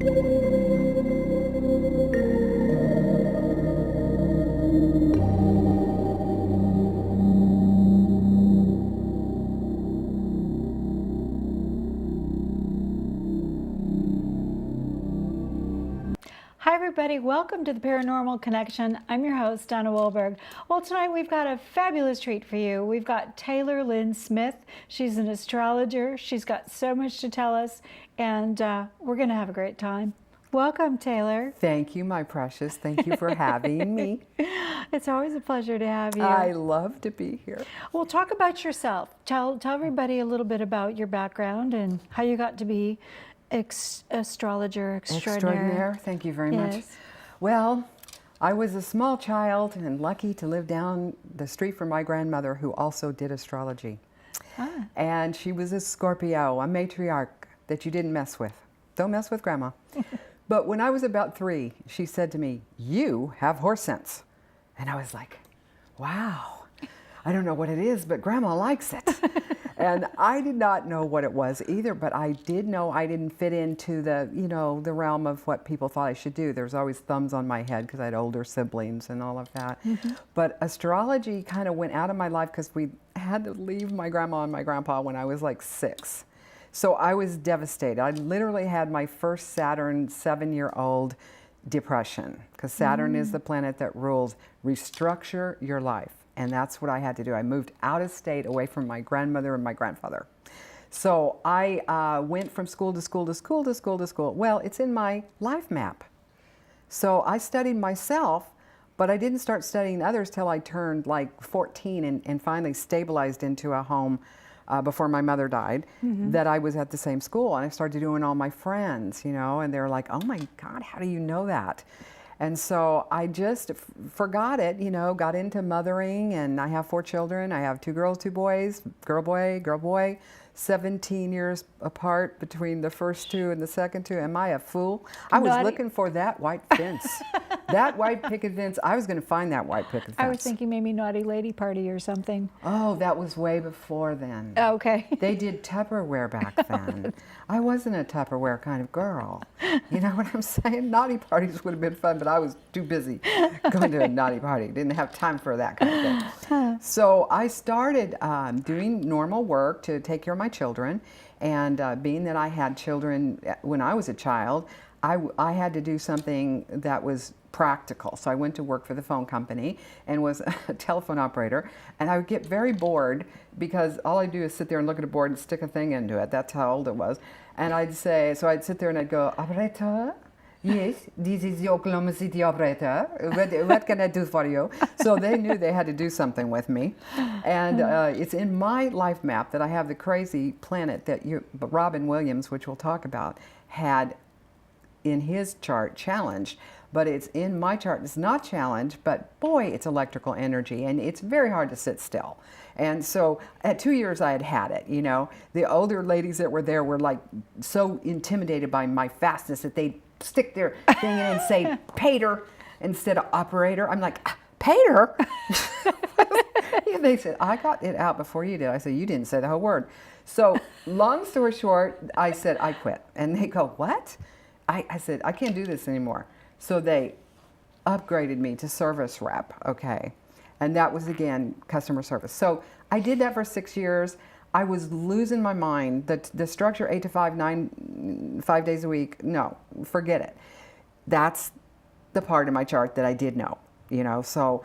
Hi everybody, welcome to the Paranormal Connection. I'm your host, Donna Wolberg. Well, tonight we've got a fabulous treat for you. We've got Taylor Lynne Smith. She's an astrologer. She's got so much to tell us, and we're going to have a great time. Welcome, Taylor. Thank you, my precious. Thank you for having me. It's always a pleasure to have you. I love to be here. Well, talk about yourself. Tell everybody a little bit about your background and how you got to be astrologer extraordinaire. Thank you very much. Well, I was a small child and lucky to live down the street from my grandmother, who also did astrology. And she was a Scorpio, a matriarch that you didn't mess with. Don't mess with Grandma. But when I was about 3, she said to me, "You have horse sense." And I was like, wow, I don't know what it is, but Grandma likes it. And I did not know what it was either, but I did know I didn't fit into the, the realm of what people thought I should do. There was always thumbs on my head because I had older siblings and all of that. But astrology kind of went out of my life because we had to leave my grandma and my grandpa when I was like 6. So I was devastated. I literally had my first Saturn 7-year-old depression, because Saturn is the planet that rules. Restructure your life. And that's what I had to do. I moved out of state, away from my grandmother and my grandfather. So I went from school to school to school to school to school. Well, it's in my life map. So I studied myself, but I didn't start studying others till I turned like 14 and finally stabilized into a home before my mother died, that I was at the same school. And I started doing all my friends, and they're like, "Oh my God, how do you know that?" And so I just forgot it, got into mothering, and I have 4 children. I have 2 girls, 2 boys, girl, boy, 17 years apart between the first 2 and the second 2. Am I a fool? I was looking for that white fence. That white picket fence. I was going to find that white picket fence. I was thinking maybe Naughty Lady Party or something. Oh, that was way before then. Okay. They did Tupperware back then. I wasn't a Tupperware kind of girl. You know what I'm saying? Naughty parties would have been fun, but I was too busy going to a naughty party. Didn't have time for that kind of thing. So I started doing normal work to take care of my children. And being that I had children when I was a child, I had to do something that was practical. So I went to work for the phone company and was a telephone operator. And I would get very bored because all I do is sit there and look at a board and stick a thing into it. That's how old it was. And I'd sit there and I'd go, "Operator? Yes, this is your Oklahoma City operator. What can I do for you?" So they knew they had to do something with me. And it's in my life map that I have the crazy planet that Robin Williams, which we'll talk about, had in his chart challenged. But it's in my chart, it's not challenged, but boy, it's electrical energy, and it's very hard to sit still. And so at 2 years I had it, The older ladies that were there were like so intimidated by my fastness that they'd stick their thing in and say "Pater" instead of "operator." I'm like, "Pater?" And they said, "I got it out before you did." I said, "You didn't say the whole word." So long story short, I said, "I quit." And they go, "What?" I said, "I can't do this anymore." So they upgraded me to service rep, okay? And that was, again, customer service. So I did that for 6 years. I was losing my mind. The structure 8 to 5, 5 days a week, no, forget it. That's the part of my chart that I did know, So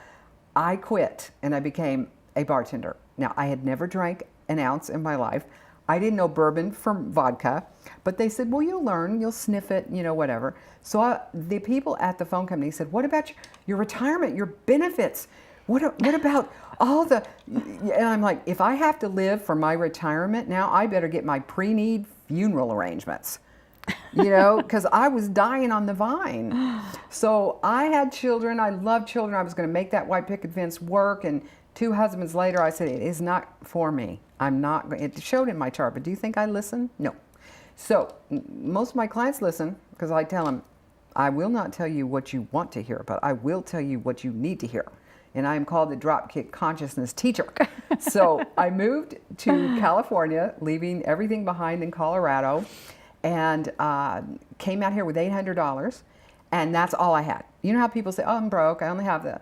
I quit and I became a bartender. Now, I had never drank an ounce in my life. I didn't know bourbon from vodka, but they said, "Well, you'll learn, you'll sniff it, whatever." So the people at the phone company said, "What about your retirement, your benefits? What about all the..." And I'm like, if I have to live for my retirement now, I better get my pre-need funeral arrangements, because I was dying on the vine. So I had children. I loved children. I was going to make that white picket fence work. And 2 husbands later, I said, "It is not for me. I'm not." It showed in my chart, but do you think I listen? No. So most of my clients listen because I tell them, "I will not tell you what you want to hear, but I will tell you what you need to hear." And I am called the Dropkick Consciousness Teacher. So I moved to California, leaving everything behind in Colorado. and came out here with $800, and that's all I had. You know how people say, oh, I'm broke, I only have the,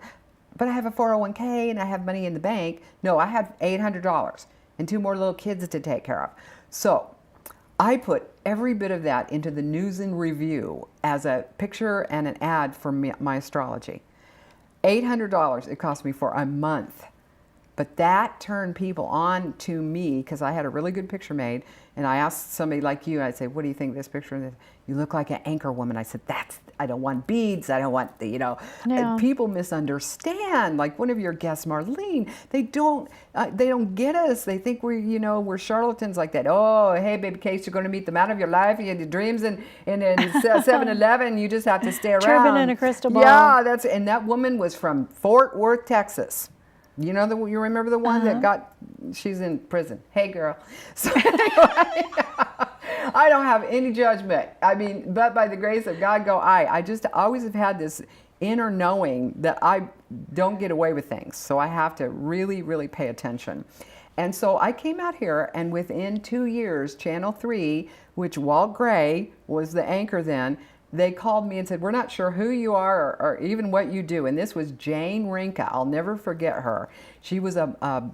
but I have a 401k and I have money in the bank. No, I had $800 and 2 more little kids to take care of. So I put every bit of that into the News and Review as a picture and an ad for my astrology. $800 it cost me for a month. But that turned people on to me because I had a really good picture made. And I asked somebody like you, I'd say, what do you think of this picture? And you look like an anchor woman. I said, I don't want beads. I don't want the, Yeah. People misunderstand. Like one of your guests, Marlene, they don't get us. They think we're charlatans like that. Oh, hey, baby case, you're going to meet the man of your life. You had your dreams in 7-Eleven. You just have to stay around. Tripping in a crystal ball. Yeah, and that woman was from Fort Worth, Texas. You know, you remember the one that she's in prison. Hey, girl. So anyway, I don't have any judgment. I mean, but by the grace of God go I. I just always have had this inner knowing that I don't get away with things. So I have to really, really pay attention. And so I came out here, and within 2 years, Channel 3, which Walt Gray was the anchor then, they called me and said, we're not sure who you are or even what you do. And this was Jane Rinka. I'll never forget her. She was a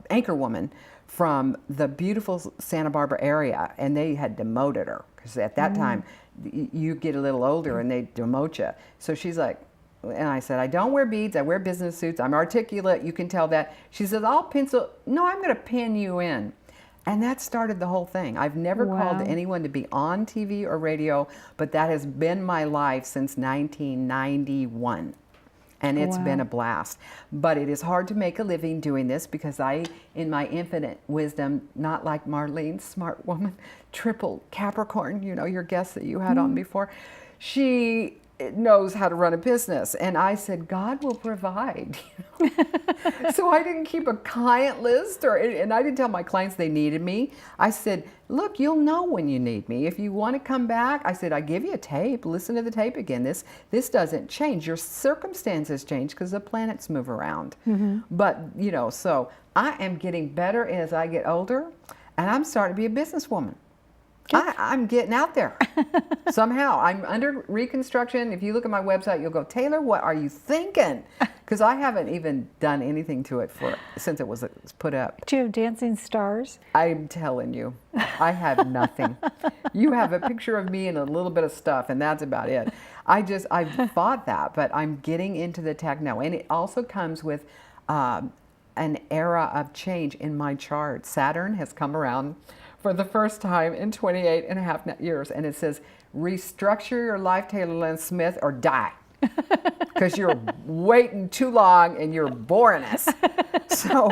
anchor woman from the beautiful Santa Barbara area, and they had demoted her because at that time you get a little older and they demote you. So she's like, and I said, I don't wear beads, I wear business suits, I'm articulate, you can tell that. She says, I'm going to pin you in. And that started the whole thing. I've never called anyone to be on TV or radio, but that has been my life since 1991. And it's been a blast. But it is hard to make a living doing this because I, in my infinite wisdom, not like Marlene, smart woman, triple Capricorn, your guest that you had on before, she knows how to run a business. And I said, God will provide. So I didn't keep a client list, and I didn't tell my clients they needed me. I said, look, you'll know when you need me. If you want to come back, I said, I give you a tape. Listen to the tape again. This doesn't change. Your circumstances change because the planets move around. But, so I am getting better as I get older, and I'm starting to be a businesswoman. I'm getting out there somehow. I'm under reconstruction. If you look at my website, you'll go, Taylor, what are you thinking? Because I haven't even done anything to it since it was put up. Do you have dancing stars? I'm telling you, I have nothing. You have a picture of me and a little bit of stuff, and that's about it. I've thought that, but I'm getting into the tech now. And it also comes with an era of change in my chart. Saturn has come around for the first time in 28 and a half years. And it says, restructure your life, Taylor Lynne Smith, or die. Because you're waiting too long and you're boring us. So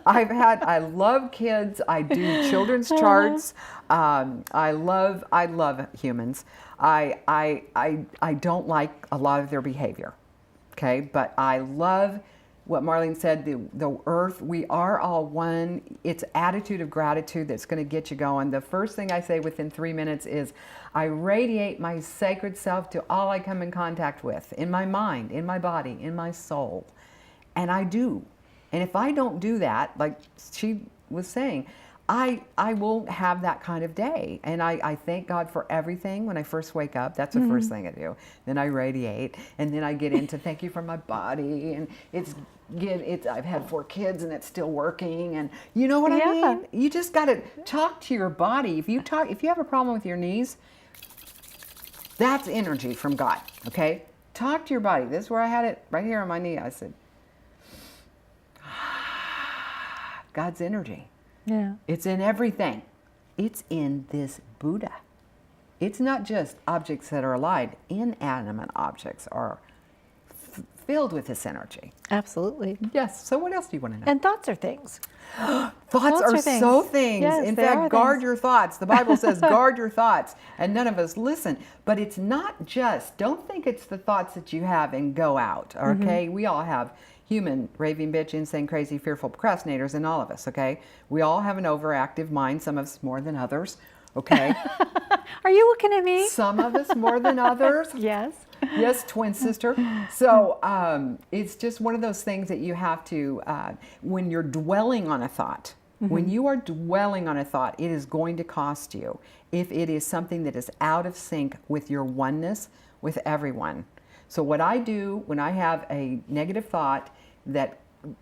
I love kids. I do children's charts. I love humans. I don't like a lot of their behavior. Okay, but I love what Marlene said, the earth, we are all one. It's attitude of gratitude that's going to get you going. The first thing I say within 3 minutes is, I radiate my sacred self to all I come in contact with, in my mind, in my body, in my soul. And I do. And if I don't do that, like she was saying, I won't have that kind of day. And I thank God for everything when I first wake up. That's the first thing I do. Then I radiate, and then I get into thank you for my body, and I've had 4 kids and it's still working, and you know what I mean? You just got to talk to your body. If you have a problem with your knees, that's energy from God, okay? Talk to your body. This is where I had it right here on my knee. I said, God's energy. Yeah. It's in everything. It's in this Buddha. It's not just objects that are alive. Inanimate objects are filled with this energy. Absolutely. Yes. So what else do you want to know? And thoughts are things. Thoughts are things. so things. Yes, in they are fact, guard things. your thoughts. The Bible says guard your thoughts, and none of us listen. But it's not just, don't think it's the thoughts that you have and go out, okay? We all have human, raving bitch, insane, crazy, fearful procrastinators in all of us, okay? We all have an overactive mind, some of us more than others, okay? Are you looking at me? Some of us more than others. Yes. Yes, twin sister. So it's just one of those things that you have to, when you're dwelling on a thought, When you are dwelling on a thought, it is going to cost you if it is something that is out of sync with your oneness with everyone. So what I do when I have a negative thought that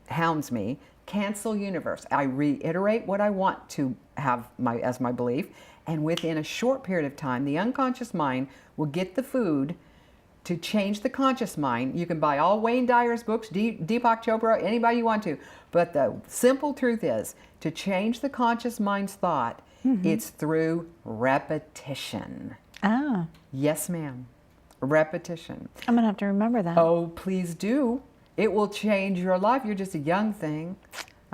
hounds me, cancel universe. I reiterate what I want to have as my belief, and within a short period of time, the unconscious mind will get the food to change the conscious mind. You can buy all Wayne Dyer's books, Deepak Chopra, anybody you want to. But the simple truth is, to change the conscious mind's thought, it's through repetition. Ah. Yes, ma'am. Repetition. I'm going to have to remember that. Oh, please do. It will change your life. You're just a young thing.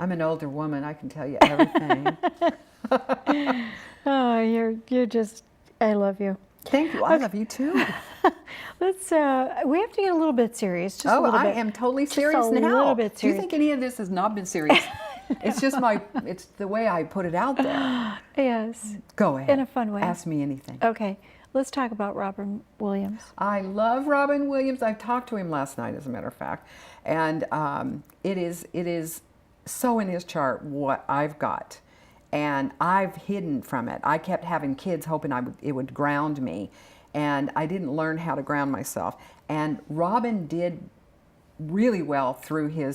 I'm an older woman. I can tell you everything. Oh, you're just, I love you. Thank you. I love you too. Let's, we have to get a little bit serious. Just a little bit. I am totally serious Just a now. little bit Do you serious. think any of this has not been serious? It's just it's the way I put it out there. Yes. Go ahead. In a fun way. Ask me anything. Okay. Let's talk about Robin Williams. I love Robin Williams. I talked to him last night, as a matter of fact. And it is so in his chart what I've got. And I've hidden from it. I kept having kids hoping it would ground me. And I didn't learn how to ground myself. And Robin did really well through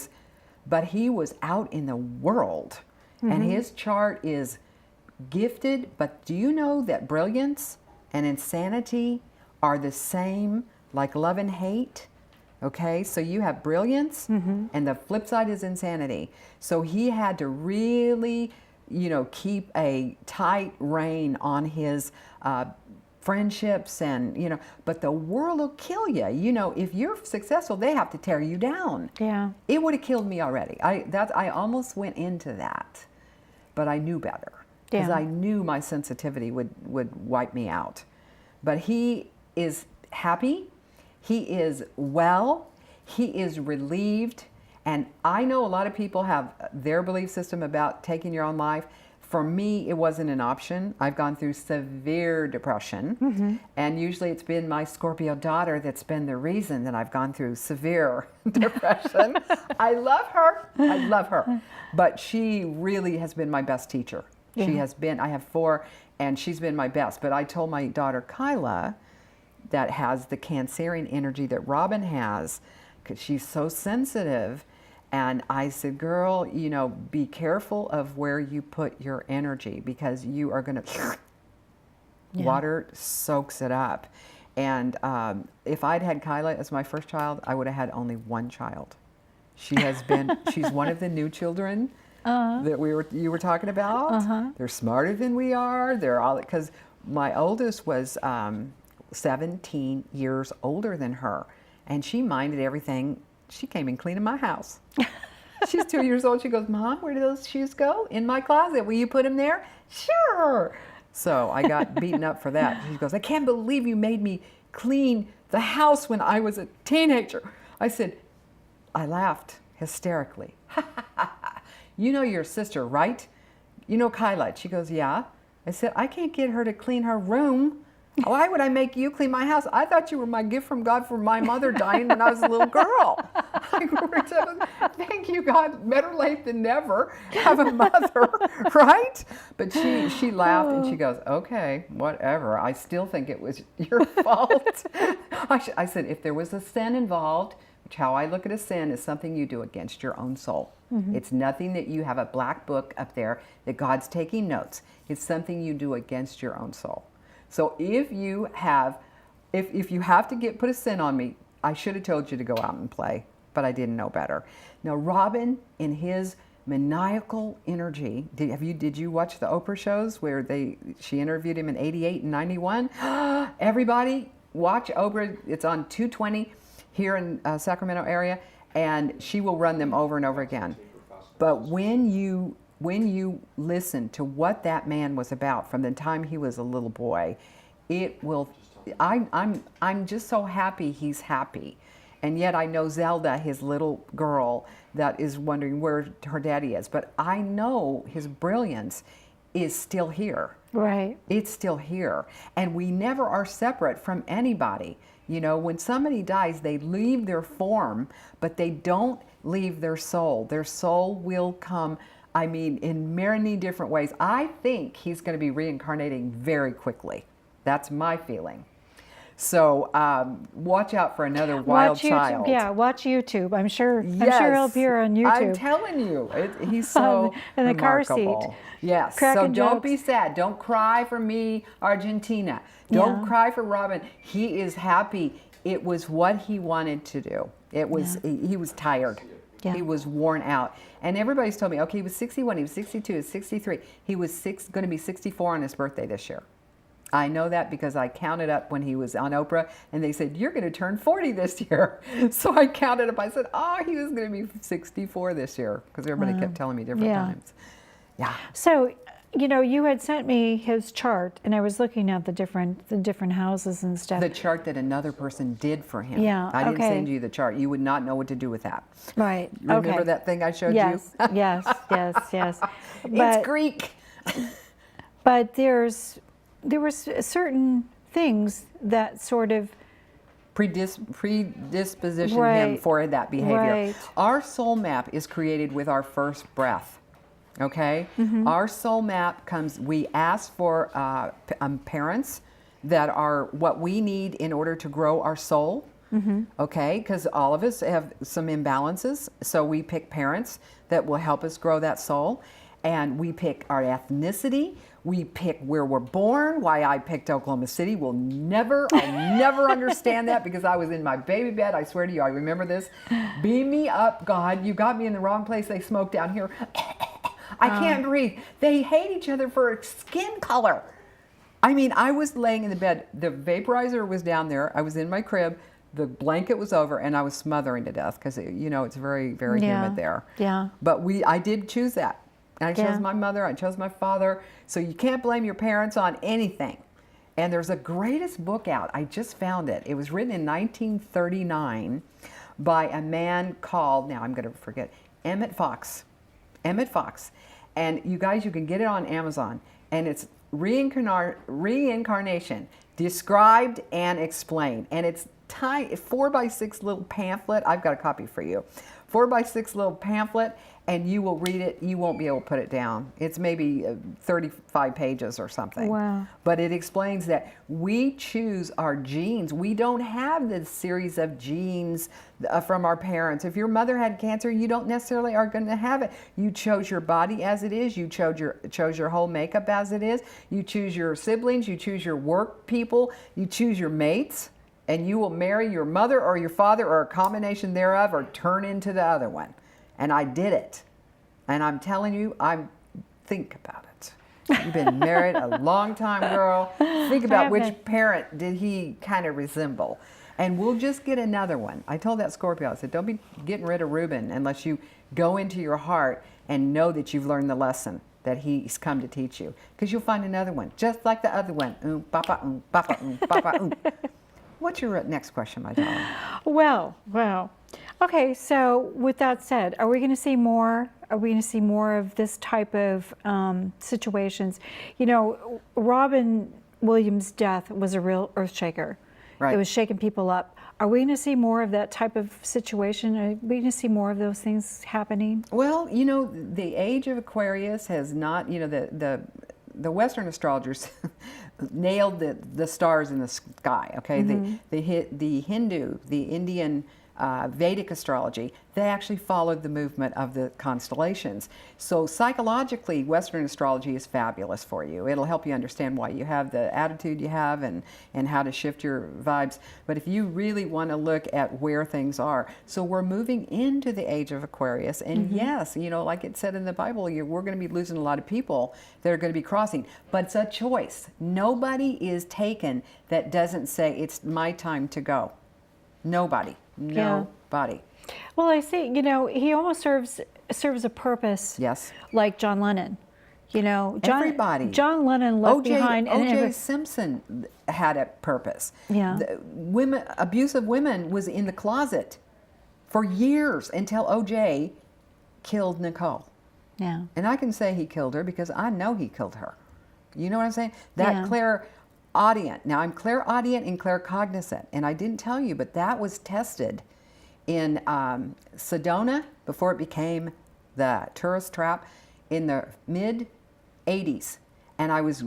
but he was out in the world. And his chart is gifted. But do you know that brilliance and insanity are the same, like love and hate? Okay, so you have brilliance, and the flip side is insanity. So he had to really, keep a tight rein on his friendships, and but the world will kill you. If you're successful, they have to tear you down. Yeah. It would have killed me already. I almost went into that, but I knew better, because Yeah. I knew my sensitivity would wipe me out. But he is happy. He is well. He is relieved. And I know a lot of people have their belief system about taking your own life. For me, it wasn't an option. I've gone through severe depression. And usually it's been my Scorpio daughter that's been the reason that I've gone through severe depression. I love her. I love her. But she really has been my best teacher. Yeah. She has been. I have 4, and she's been my best. But I told my daughter, Kyla, that has the Cancerian energy that Robin has, because she's so sensitive. And I said, girl, be careful of where you put your energy, because you are going to, water soaks it up. And if I'd had Kyla as my first child, I would have had only one child. She's one of the new children that you were talking about. They're smarter than we are. They're all, because my oldest was 17 years older than her, and she minded everything. She came and cleaned my house. She's 2 years old. She goes, Mom, where do those shoes go? In my closet. Will you put them there? Sure. So I got beaten up for that. She goes, I can't believe you made me clean the house when I was a teenager. I said, I laughed hysterically. You know your sister, right? You know Kyla. She goes, yeah. I said, I can't get her to clean her room. Why would I make you clean my house? I thought you were my gift from God for my mother dying when I was a little girl. Thank you, God. Better late than never. Have a mother, right? But she laughed and she goes, okay, whatever. I still think it was your fault. I said, if there was a sin involved, which how I look at a sin is something you do against your own soul. It's nothing that you have a black book up there that God's taking notes. It's something you do against your own soul. So if you have to put a sin on me, I should have told you to go out and play, but I didn't know better. Now, Robin, in his maniacal energy, did you watch the Oprah shows where she interviewed him in 88 and 91? Everybody watch Oprah. It's on 220 here in Sacramento area, and she will run them over and over again. But when you listen to what that man was about from the time he was a little boy, I'm just so happy he's happy. And yet I know Zelda, his little girl, that is wondering where her daddy is. But I know his brilliance is still here. Right. It's still here. And we never are separate from anybody. When somebody dies, they leave their form, but they don't leave their soul. Their soul will come I mean, in many different ways. I think he's going to be reincarnating very quickly. That's my feeling. So watch out for another wild child. Yeah, watch YouTube. I'm sure Yes, he'll appear on YouTube. I'm telling you, he's so in the car seat. remarkable. Yes. Cracking So don't jokes. be sad. Don't cry for me, Argentina. Don't Yeah. cry for Robin. He is happy. It was what he wanted to do. It was he was tired. Yeah. He was worn out. And everybody's told me, okay, he was 61, he was 62, he was 63. He was going to be 64 on his birthday this year. I know that because I counted up when he was on Oprah, and they said, you're going to turn 40 this year. So I counted up. I said, oh, he was going to be 64 this year, because everybody kept telling me different times. Yeah. So, you know, you had sent me his chart, and I was looking at the different houses and stuff. The chart that another person did for him. Yeah, I didn't okay. send you the chart. You would not know what to do with that. Right. Remember okay. that thing I showed Yes. you? Yes. Yes. It's Greek. But there was certain things that sort of predisposition him Right. for that behavior. Right. Our soul map is created with our first breath. Okay? Our soul map comes, we ask for parents that are what we need in order to grow our soul. Okay? Because all of us have some imbalances. So we pick parents that will help us grow that soul. And we pick our ethnicity. We pick where we're born. Why I picked Oklahoma City, I'll never understand that, because I was in my baby bed. I swear to you, I remember this. Beam me up, God. You got me in the wrong place. They smoke down here. I can't breathe. They hate each other for skin color. I mean, I was laying in the bed. The vaporizer was down there. I was in my crib. The blanket was over, and I was smothering to death because, you know, it's very, very humid there. Yeah. But I did choose that. And I chose Yeah. my mother, I chose my father. So you can't blame your parents on anything. And there's a greatest book out. I just found it. It was written in 1939 by a man called, now I'm going to forget, Emmett Fox. Emmett Fox. And you guys, you can get it on Amazon. And it's reincarnation, described and explained. And it's 4x6 little pamphlet. I've got a copy for you. 4x6 little pamphlet, and you will read it. You won't be able to put it down. It's maybe 35 pages or something. Wow. But it explains that we choose our genes. We don't have this series of genes from our parents. If your mother had cancer, you don't necessarily are going to have it. You chose your body as it is. You chose your whole makeup as it is. You choose your siblings. You choose your work people. You choose your mates. And you will marry your mother or your father or a combination thereof, or turn into the other one. And I did it. And I'm telling you, think about it. You've been married a long time, girl. Think about which parent did he kind of resemble. And we'll just get another one. I told that Scorpio, I said, don't be getting rid of Reuben unless you go into your heart and know that you've learned the lesson that he's come to teach you. Because you'll find another one, just like the other one. Papa, papa, papa. What's your next question, my darling? Well. Okay, so with that said, are we going to see more? Are we going to see more of this type of situations? You know, Robin Williams' death was a real earth shaker. Right. It was shaking people up. Are we going to see more of that type of situation? Are we going to see more of those things happening? Well, you know, the age of Aquarius has not, you know, the Western astrologers nailed the stars in the sky. Okay, the Hindu, the Indian Vedic astrology, they actually followed the movement of the constellations. So psychologically, Western astrology is fabulous for you. It'll help you understand why you have the attitude you have and how to shift your vibes. But if you really want to look at where things are, so we're moving into the age of Aquarius. And yes, you know, like it said in the Bible, we're going to be losing a lot of people that are going to be crossing. But it's a choice. Nobody is taken that doesn't say, it's my time to go. Nobody. Nobody. Well, I see, you know, he almost serves a purpose. Yes. Like John Lennon. You know, Everybody. John Lennon left behind. O.J. Simpson had a purpose. Yeah. Abusive women was in the closet for years until O.J. killed Nicole. Yeah. And I can say he killed her because I know he killed her. You know what I'm saying? That Yeah. clairaudient. Now, I'm clairaudient and claircognizant, and I didn't tell you, but that was tested in Sedona before it became the tourist trap. in the mid 80s, and I was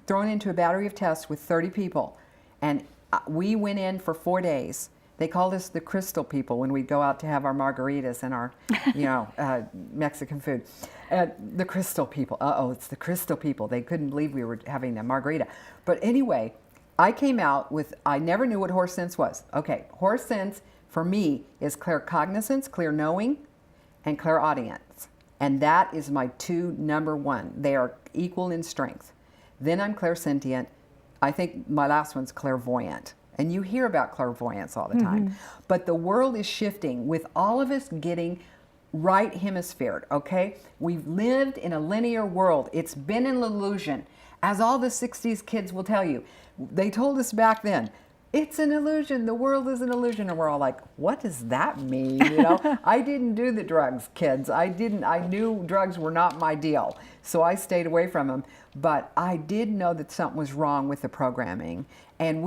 thrown into a battery of tests with 30 people, and we went in for 4 days. They called us the crystal people when we'd go out to have our margaritas and our, Mexican food. The crystal people. It's the crystal people. They couldn't believe we were having a margarita. But anyway, I came out with, I never knew what horse sense was. Okay, horse sense for me is claircognizance, clear knowing, and clairaudience. And that is my two number one. They are equal in strength. Then I'm clairsentient. I think my last one's clairvoyant. And you hear about clairvoyance all the time. But the world is shifting with all of us getting right hemisphere, okay? We've lived in a linear world. It's been an illusion. As all the 60s kids will tell you, they told us back then, it's an illusion, the world is an illusion. And we're all like, what does that mean? I didn't do the drugs, kids. I knew drugs were not my deal. So I stayed away from them. But I did know that something was wrong with the programming. And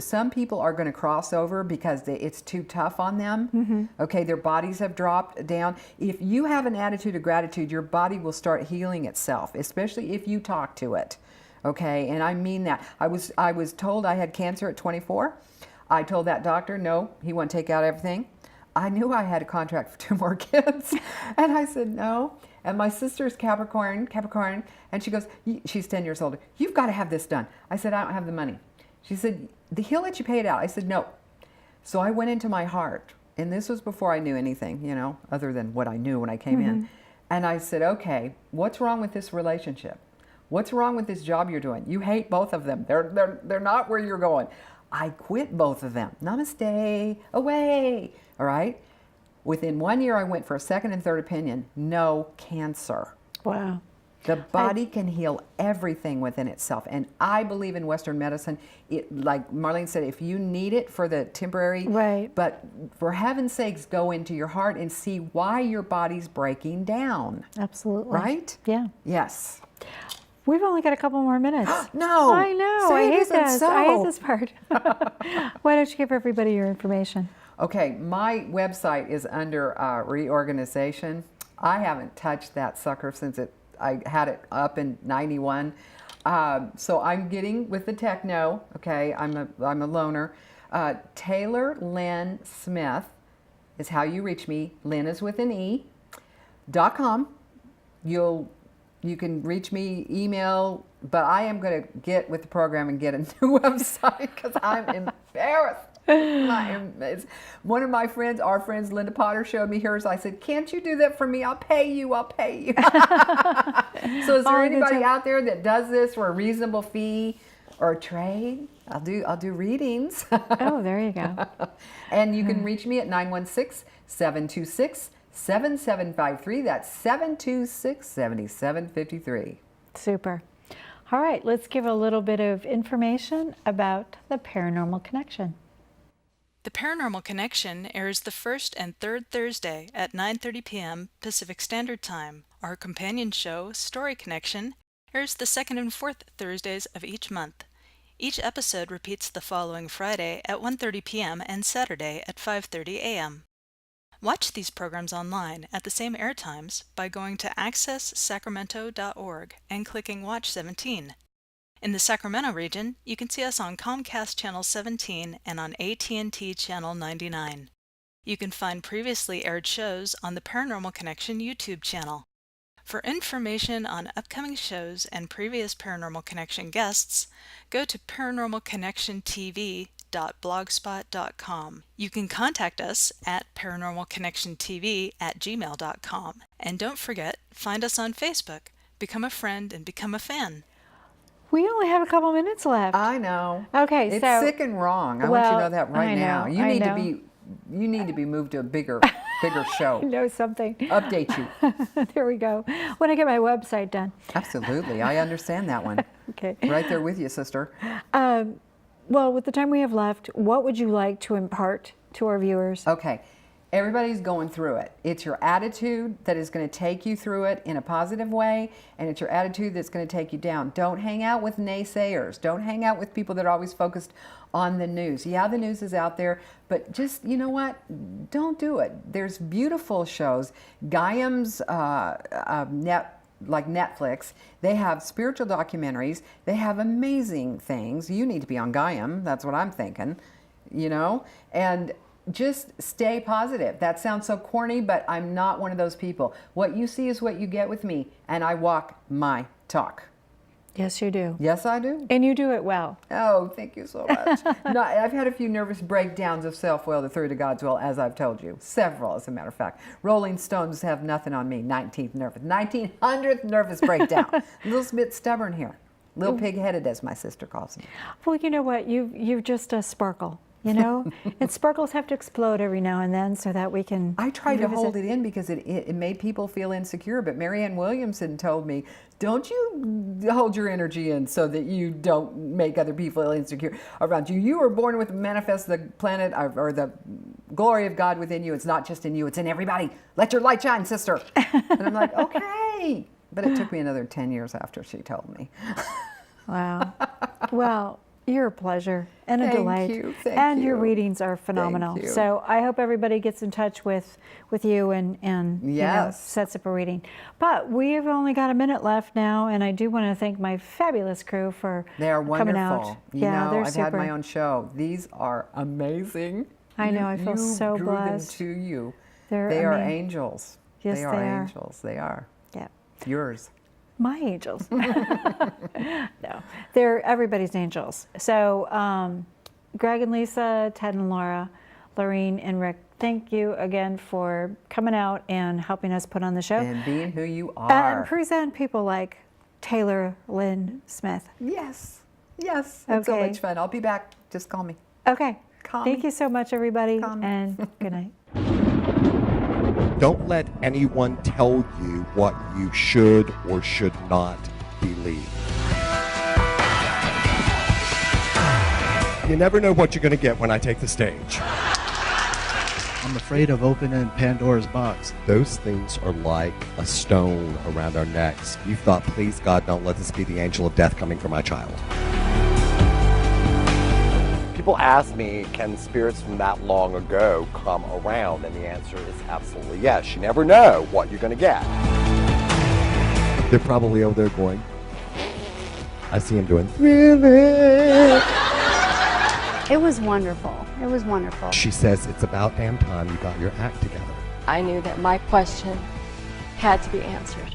some people are going to cross over because it's too tough on them. Okay, their bodies have dropped down. If you have an attitude of gratitude, your body will start healing itself, especially if you talk to it. Okay, and I mean that. I was told I had cancer at 24. I told that doctor, no, he wouldn't take out everything. I knew I had a contract for 2 more kids. And I said, no. And my sister's Capricorn, and she goes, she's 10 years older, you've got to have this done. I said, I don't have the money. She said, he'll let you pay it out. I said, no. So I went into my heart, and this was before I knew anything, other than what I knew when I came in. And I said, okay, what's wrong with this relationship? What's wrong with this job you're doing? You hate both of them. They're not where you're going. I quit both of them. Namaste, away. All right? Within 1 year, I went for a second and third opinion. No cancer. Wow. The body can heal everything within itself. And I believe in Western medicine. Like Marlene said, if you need it for the temporary, right. But for heaven's sakes, go into your heart and see why your body's breaking down. Absolutely. Right? Yeah. Yes. We've only got a couple more minutes. No. I know. I hate this. I hate this part. Why don't you give everybody your information? Okay, my website is under reorganization. I haven't touched that sucker since I had it up in '91. So I'm getting with the techno. Okay, I'm a loner. Taylor Lynne Smith is how you reach me. Lynne is with an E.com. You can reach me, email, but I am going to get with the program and get a new website because I'm embarrassed. One of my friends, our friends, Linda Potter, showed me hers. I said, can't you do that for me? I'll pay you. So is there anybody out there that does this for a reasonable fee or a trade? I'll do readings. Oh, there you go. And you can reach me at 916-726-7753. That's 726-7753. Super. All right, let's give a little bit of information about the Paranormal Connection. The Paranormal Connection airs the first and third Thursday at 9:30 p.m. Pacific Standard Time. Our companion show, Story Connection, airs the second and fourth Thursdays of each month. Each episode repeats the following Friday at 1:30 p.m. and Saturday at 5:30 a.m. Watch these programs online at the same airtimes by going to accesssacramento.org and clicking Watch 17. In the Sacramento region, you can see us on Comcast Channel 17 and on AT&T Channel 99. You can find previously aired shows on the Paranormal Connection YouTube channel. For information on upcoming shows and previous Paranormal Connection guests, go to paranormalconnectiontv.blogspot.com. You can contact us at paranormalconnectiontv@gmail.com. And don't forget, find us on Facebook, become a friend, and become a fan. We only have a couple minutes left. I know. Okay, it's so sick and wrong. I want you to know that right now. You I need know. you need to be moved to a bigger show. Know something. Update you. There we go. When I get my website done. Absolutely. I understand that one. Okay. Right there with you, sister. Well, with the time we have left, what would you like to impart to our viewers? Okay. Everybody's going through it. It's your attitude that is going to take you through it in a positive way, and it's your attitude that's going to take you down. Don't hang out with naysayers. Don't hang out with people that are always focused on the news. Yeah, the news is out there, but just, you know what? Don't do it. There's beautiful shows. Gaiam's like Netflix. They have spiritual documentaries. They have amazing things. You need to be on Gaiam. That's what I'm thinking, you know? And just stay positive. That sounds so corny, but I'm not one of those people. What you see is what you get with me, and I walk my talk. Yes, you do. Yes, I do. And you do it well. Oh, thank you so much. No, I've had a few nervous breakdowns of self-will, the third of God's will, as I've told you. Several, as a matter of fact. Rolling Stones have nothing on me. 1900th nervous breakdown. A little bit stubborn here. A little pig-headed, as my sister calls me. Well, you know what? You're just a sparkle. You know, and sparkles have to explode every now and then so that we can. I tried to hold it in because it made people feel insecure. But Marianne Williamson told me, don't you hold your energy in so that you don't make other people feel insecure around you. You were born with manifest the planet or the glory of God within you. It's not just in you, it's in everybody. Let your light shine, sister. And I'm like, okay. But it took me another 10 years after she told me. Wow. Well, you're a pleasure and a Thank delight. you. Thank and you. your readings are phenomenal. Thank you. So I hope everybody gets in touch with you and you know, Yes. sets up a reading. But we've only got a minute left now, and I do want to thank my fabulous crew for They are coming wonderful. out. You Yeah, know, they're I've super. had my own show. These are amazing. I know, I feel you so drew blessed. them to you. They're They are amazing. angels. Yes, they are angels. They are. Yeah. Yours. My angels. No, they're everybody's angels. So Greg and Lisa, Ted and Laura, Lorene and Rick, thank you again for coming out and helping us put on the show. And being who you are. And present people like Taylor Lynne Smith. Yes. Yes. It's so Okay. much fun. I'll be back. Just call me. Okay. Call Thank me. you so much, everybody. Call me. And good night. Don't let anyone tell you what you should or should not believe. You never know what you're going to get when I take the stage. I'm afraid of opening Pandora's box. Those things are like a stone around our necks. You thought, please God, don't let this be the angel of death coming for my child. People ask me, can spirits from that long ago come around? And the answer is absolutely yes. You never know what you're going to get. They're probably over there going, I see them doing, really? It was wonderful. It was wonderful. She says, it's about damn time you got your act together. I knew that my question had to be answered.